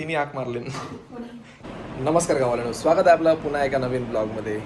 तिन्ही हाक मारले. नमस्कार गावाला, स्वागत आहे आपलं पुन्हा एका नवीन ब्लॉगमध्ये.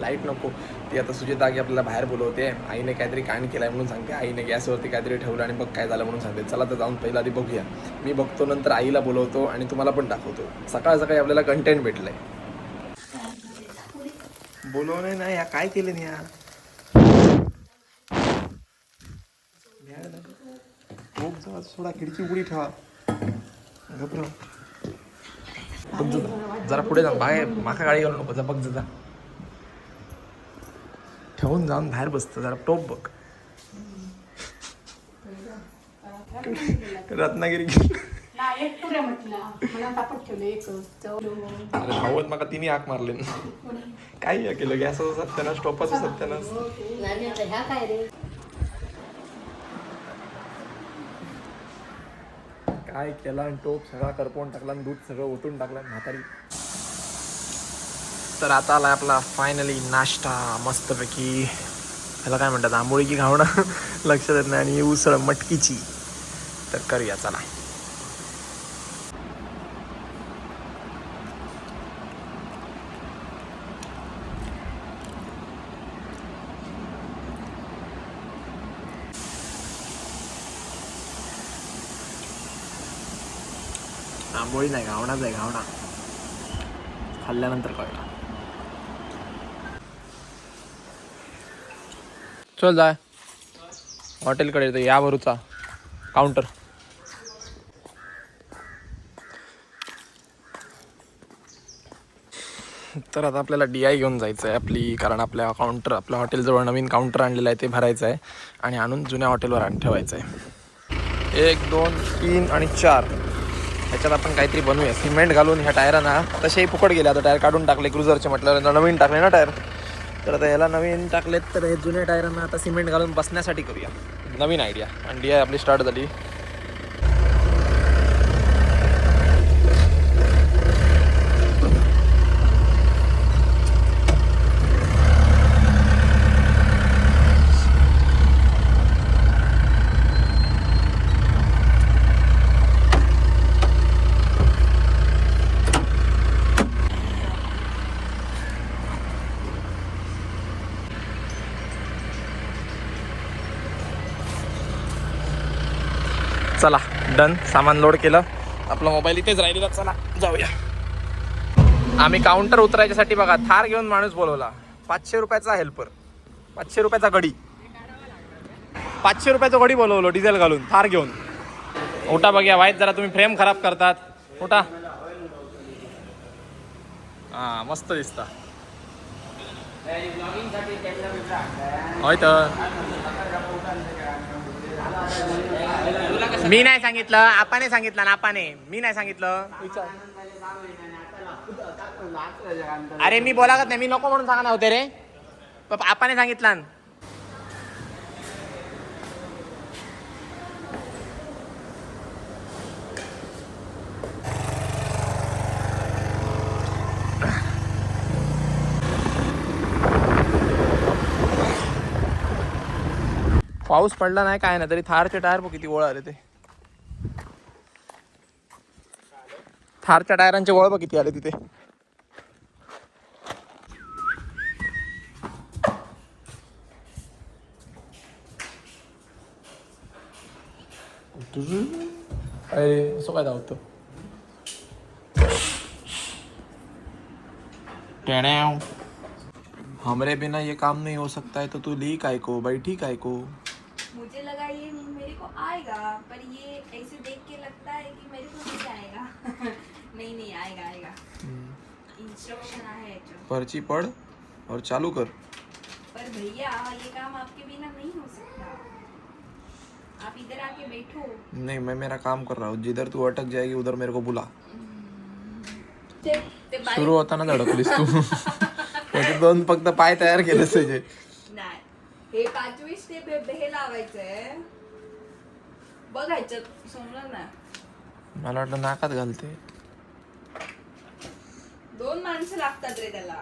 लाईट नको, ती आता सुजित आगी आपल्याला बाहेर बोलवते. आईने काहीतरी कांड केलाय म्हणून सांगते. आईने गॅसवरती काहीतरी ठेवलं आणि बघ काय झालं म्हणून सांगते. चला तर जाऊन पहिला आधी बघूया. मी बघतो, नंतर आईला बोलवतो आणि तुम्हाला पण दाखवतो. सकाळ सकाळी आपल्याला कंटेंट भेटलंय. बोलवणे नाही या, काय केले नाही या. थोडा खिडकी उघडी ठेवा. जरा पुढे जा, बाहेर माका गाडी घालू नको. जा बघ, जा ठेवून जाऊन बाहेर बसतं. जरा टोप बघ. रत्नागिरी अरे धावत माका तिन्ही हाक मारले. काही केलं, गॅसचं सत्यानाश, टोपाचं सत्यानाश. काय केला आणि टोप सगळा करपवून टाकला आणि दूध सगळं ओतून टाकलं म्हातारी. तर आता आला आपला फायनली नाश्ता मस्तपैकी. ह्याला काय म्हणतात, आंबोळी की घावणं लक्षात येत नाही. आणि उसळ मटकीची. तर करूया चला. आंबोळी नाही, घावणाच आहे, घावणा. खाल्ल्यानंतर कळला. चल जाय हॉटेलकडे येतो या वरूचा काउंटर. तर आता आपल्याला DI घेऊन जायचं आहे आपली, कारण आपल्या हॉटेलजवळ नवीन काउंटर आणलेलं आहे, ते भरायचं आहे आणि आणून जुन्या हॉटेलवर आणून ठेवायचं आहे. 1 2 3 आणि 4 ह्याच्यात आपण काहीतरी बनवूया. सिमेंट घालून ह्या टायरांना, तसेही फुकट गेले. आता टायर काढून टाकले क्रुझरचे, म्हटलं नवीन टाकले ना टायर. तर आता याला नवीन टाकलेत, तर हे जुन्या टायरांना आता सिमेंट घालून बसण्यासाठी करूया. नवीन आयडिया. आणि DI आपली स्टार्ट झाली. चला डन, सामान लोड केलं. आपला मोबाईल इथेच राहिलेला. चला जाऊया. आम्ही काउंटर उतरायच्यासाठी बघा थार घेऊन माणूस बोलवला. 500 रुपयाचा हेल्पर, 500 रुपयाचा गडी, 500 रुपयाचा गडी बोलवलो डिझेल घालून थार घेऊन. उठा बघ्या वाईट, जरा तुम्ही फ्रेम खराब करतात. उठा. हा मस्त दिसता. होय तर मी नाही सांगितलं, आपाने सांगितलं ना. आपाने, मी नाही सांगितलं. अरे मी बोलागत नाही, मी नको म्हणून सांगा होते रे. आपाने सांगितलं. पाऊस पडला नाही काय ना तरी थारचे टायर किती वळ आले. ते थारच्या टायरांचे वळ किती आले तिथे. अरे असं काय धावतो. हमरे बिना ये काम नहीं हो सकता है, तो तू ली काय को, बैठी काय को. मुझे लगा ये मेरे को आएगा, पर ये ऐसे देख के लगता है कि मेरे को नहीं आएगा. नहीं आएगा आएगा. इंस्ट्रक्शन आहे याच्यावर. पर्ची पढ़ और चालू कर. पर भैया ये काम आपके बिना नहीं हो सकता. आप इधर आके बैठो. नहीं, मैं मेरा काम कर रहा हूँ. जिधर तू अटक जाएगी उधर मेरे को बुला. सुरू होताना धडकलीस तू. त्याचे 2 फक्त पाय तयार केले त्याचे. नाही, हे 5वी स्टेप हे लावायचंय. बघायचं समजलं ना. मला वाटलं नाकात घालते. 2 माणसं लागतात रे त्याला.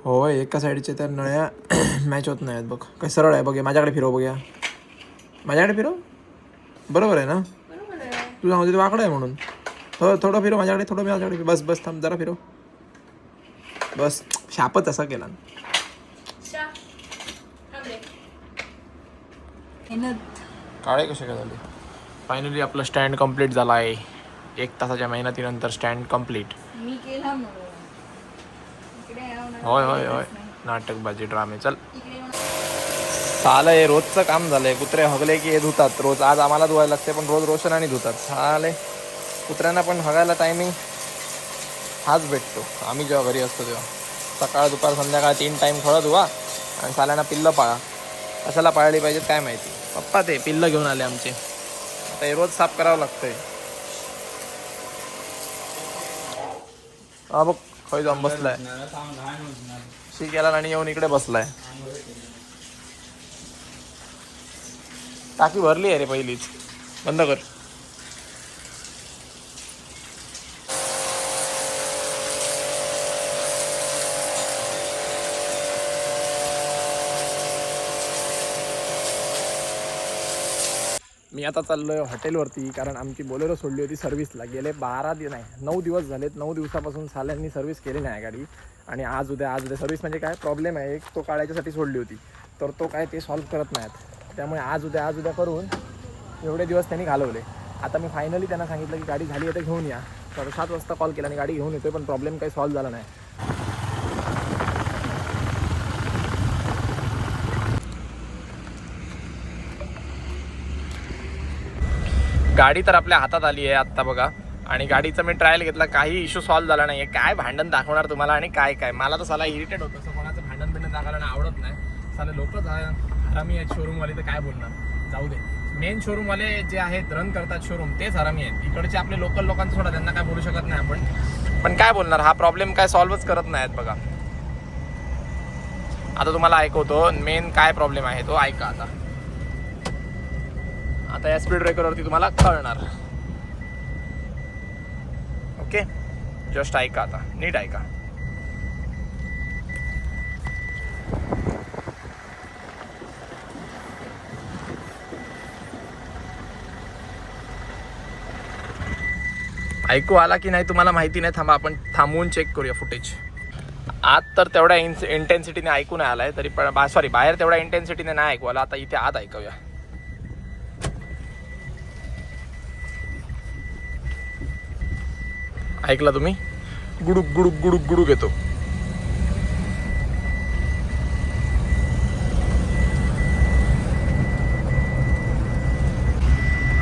होय, एका साईडच्या त्या नळ्या मॅच होत नाहीत बघ. काय सरळ आहे बघ. माझ्याकडे फिरव बघूया. माझ्याकडे फिरव. बरोबर आहे ना. बरोबर आहे. तू सांगते ते वाकडं आहे म्हणून. हो थोडं फिरव माझ्याकडे, थोडं माझ्याकडे. बस बस थांब जरा फिरव. बस शापच असा केला. काळे कसे काय झाले. फायनली आपलं स्टँड कम्प्लीट झाला आहे. 1 तासाच्या मेहनतीनंतर स्टँड कम्प्लीट. मी केला होय होय होय नाटकबाजी ड्रामे. चल सालं हे रोजचं काम झालंय. कुत्रे हगले की हे धुतात रोज. आज आम्हाला धुवायला लागते पण रोज रोशनाने धुतात. साले कुत्र्यांना पण हगायला टायमिंग हाच भेटतो. आम्ही जेव्हा घरी असतो तेव्हा सकाळ दुपार संध्याकाळ 3 टाईम थोडं धुवा. आणि साल्यांना पिल्लं पाळा. कशाला पाळली पाहिजेत काय माहिती. पप्पा ते पिल्लं घेऊन आले आमचे. आता हे रोज साफ करावं लागतंय. हा बघ खय जाऊन बसलाय. शी केला आणि येऊन इकडे बसलाय. टाकी भरली आहे रे पहिलीच. बंद कर. मी आता चाललोय हॉटेलवरती कारण आमची बोलेरो सोडली होती सर्व्हिसला. गेले 9 दिवस झालेत. 9 दिवसापासून साल्यांनी सर्व्हिस केली नाही गाडी. आणि आज उद्या सर्व्हिस म्हणजे काय प्रॉब्लेम आहे. एक तो काढायच्यासाठी सोडली होती तर तो काय ते सॉल्व्ह करत नाहीत. त्यामुळे आज उद्या करून एवढे दिवस त्यांनी घालवले. आता मी फायनली त्यांना सांगितलं की गाडी झाली आहे तर घेऊन या. 7:30 वाजता कॉल केला आणि गाडी घेऊन येतोय पण प्रॉब्लेम काही सॉल्व्ह झाला नाही. गाडी तर आपल्या हातात आली आहे आत्ता बघा. आणि गाडीचा मी ट्रायल घेतला. काही इश्यू सॉल्व्ह झाला नाही आहे. काय भांडण दाखवणार तुम्हाला आणि काय मला तर साला इरिटेट होतं. असं कोणाचं भांडण बिंडण दाखवायला आवडत नाही. साले लोकच हरामी आहेत शोरूमवाले तर काय बोलणार. जाऊ दे. मेन शोरूमवाले जे आहेत रन करतात शोरूम तेच हरामी आहेत. इकडचे आपले लोकल लोकांचं सोडा त्यांना काय बोलू शकत नाही आपण. पण काय बोलणार. हा प्रॉब्लेम काय सॉल्व्हच करत नाहीत बघा. आता तुम्हाला ऐकवतो मेन काय प्रॉब्लेम आहे तो ऐका आता. आता या स्पीड ब्रेकरवरती तुम्हाला कळणार. ओके जस्ट ऐका आता नीट ऐका. ऐकू आला की नाही तुम्हाला माहिती नाही. थांबा आपण थांबवून चेक करूया फुटेज. आत तर तेवढ्या इंटेन्सिटीने ऐकू नाही आलाय तरी पण बाहेर तेवढ्या इंटेन्सिटीने नाही ऐकू आला. आता इथे आत ऐकूया. ऐकला तुम्ही. गुडुक गुडुक गुडुक गुडुक येतो.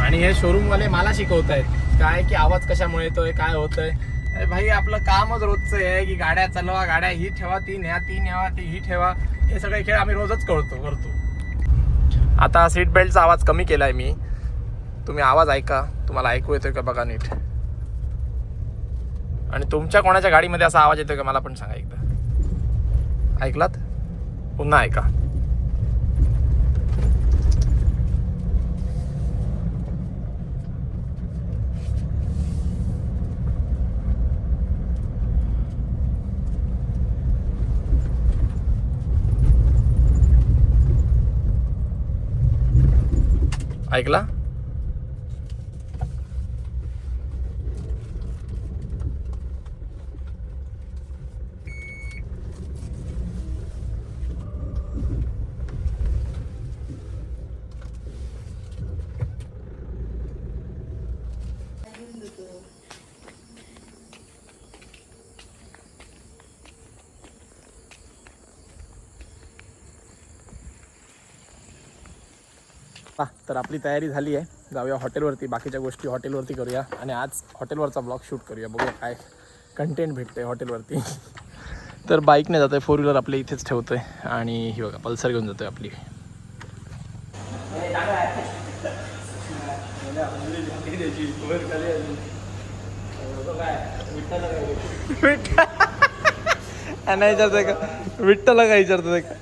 आणि हे शोरूमवाले मला शिकवत आहेत काय की आवाज कशामुळे येतोय काय होतंय. भाई आपलं कामच रोजचं आहे की गाड्या चालवा, गाड्या ही ठेवा, ती न्या, ती न्यावा, ती ही ठेवा. हे सगळे खेळ आम्ही रोजच करतो. आता सीट बेल्टचा आवाज कमी केलाय मी. तुम्ही आवाज ऐका. तुम्हाला ऐकू येतोय का बघा नीट. आणि तुमच्या कोणाच्या गाडीमध्ये असा आवाज येतोय का मला पण सांगा एकदा. ऐकलात. पुन्हा ऐका. ऐकला. तर आपली तयारी झाली आहे. जाऊया हॉटेलवरती. बाकीच्या गोष्टी हॉटेलवरती करूया. आणि आज हॉटेलवरचा ब्लॉग शूट करूया. बघूया काय कंटेंट भेटतंय हॉटेलवरती. तर बाईकने जातोय. 4 व्हीलर आपल्या इथेच ठेवतोय. आणि ही बघा पल्सर घेऊन जातोय आपली. विचारतोय का विठ्ठला काय विचारतोय का.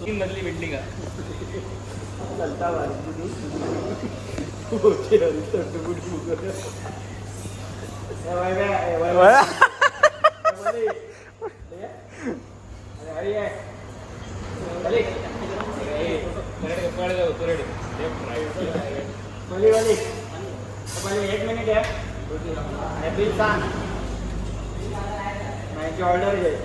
मधली भेटली का. वाली तो पहले 1 मिनिट आहे आणि बिल सांग माझी ऑर्डर घे.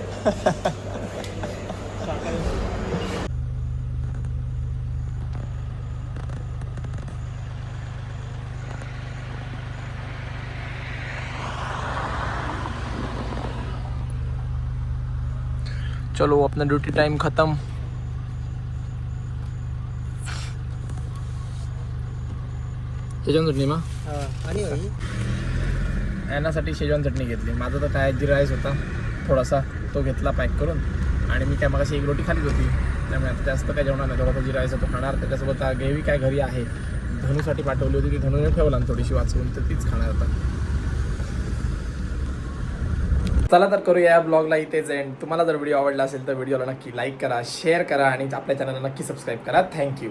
चलो अपना ड्यूटी टाइम खत्म. शेजवान चटणी मा आणि यासाठी शेजवान चटणी घेतली. माझा तर काय जिरा राईस होता थोडासा, तो घेतला पॅक करून. आणि मी काय मगाशी एक रोटी खालीच होती, त्यामुळे आता जास्त काय जेवणार नाही. थोडासा जिरा राईस तो खाणार. त्याच्यासोबत ग्रेव्ही काय घरी आहे, धनूसाठी पाठवली होती की धनूने ठेवला थोडीशी वाचवून, तर तीच खाणार आता. चला तर करूया या ब्लॉगला इथेच एंड. तुम्हाला जर व्हिडिओ आवडला असेल तर व्हिडिओला नक्की लाईक करा, शेअर करा आणि आपल्या चॅनलला नक्की सबस्क्राईब करा. थँक्यू.